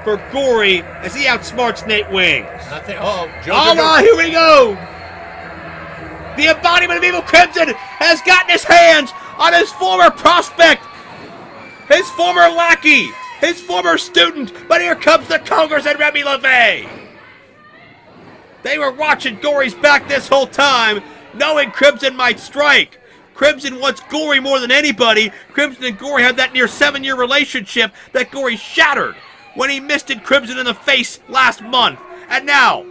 for Gory as he outsmarts Nate Wings. Here we go! The embodiment of evil Crimson has gotten his hands on his former prospect, his former lackey, his former student, but here comes the Congress and Remy LeVay. They were watching Gory's back this whole time, knowing Crimson might strike. Crimson wants Gory more than anybody. Crimson and Gory have that near 7-year relationship that Gory shattered when he misted Crimson in the face last month. And now,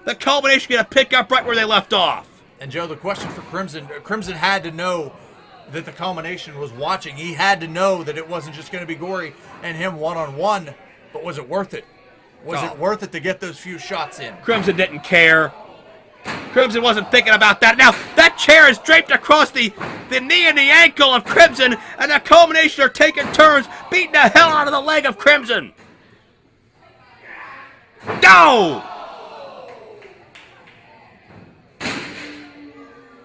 the Culmination gonna pick up right where they left off. And Joe, the question for Crimson had to know that the Culmination was watching. He had to know that it wasn't just going to be Gory and him one-on-one, but was it worth it? Was it worth it to get those few shots in? Crimson didn't care. Crimson wasn't thinking about that. Now, that chair is draped across the knee and the ankle of Crimson, and the Culmination are taking turns beating the hell out of the leg of Crimson. No!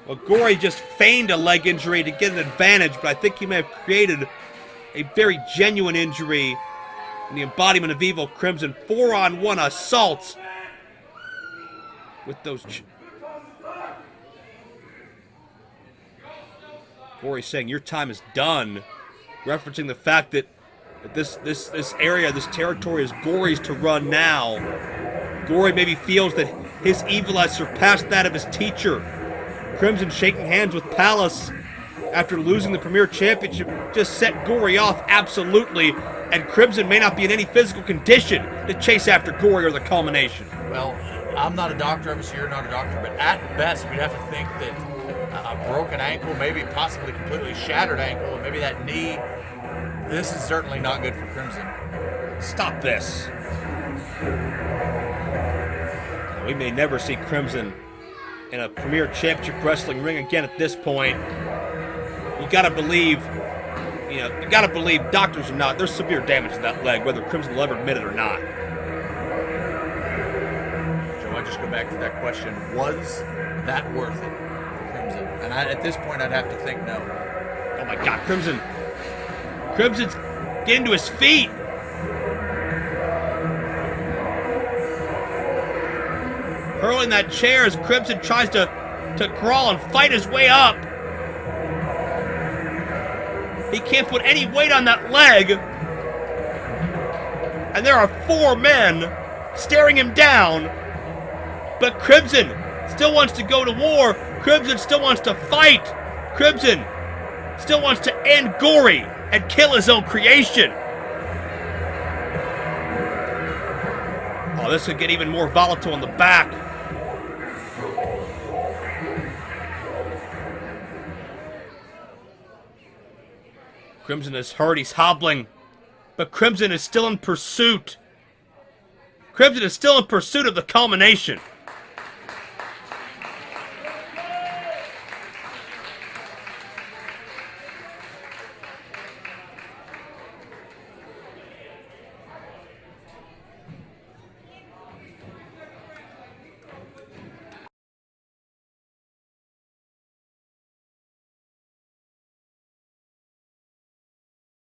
Well, Gory just feigned a leg injury to get an advantage, but I think he may have created a very genuine injury in the embodiment of evil Crimson. 4-on-1 assaults with those. Gory saying, your time is done, referencing the fact that this area, this territory is Gory's to run now. Gory maybe feels that his evil has surpassed that of his teacher. Crimson shaking hands with Palace after losing the Premier Championship just set Gory off absolutely, and Crimson may not be in any physical condition to chase after Gory or the Culmination. Well, I'm not a doctor, obviously you're not a doctor, but at best we'd have to think that a broken ankle, maybe possibly completely shattered ankle, and maybe that knee, this is certainly not good for Crimson. Stop this. We may never see Crimson in a Premier Championship Wrestling ring again at this point. You gotta believe, doctors or not, there's severe damage to that leg, whether Crimson will ever admit it or not. Joe, I just go back to that question, was that worth it for Crimson? And at this point, I'd have to think no. Oh my God, Crimson's getting to his feet. Hurling that chair as Crimson tries to crawl and fight his way up. He can't put any weight on that leg. And there are 4 men staring him down. But Crimson still wants to go to war. Crimson still wants to fight. Crimson still wants to end Gory and kill his own creation. Oh, this could get even more volatile in the back. Crimson is hurt, he's hobbling, but Crimson is still in pursuit. Crimson is still in pursuit of the Culmination.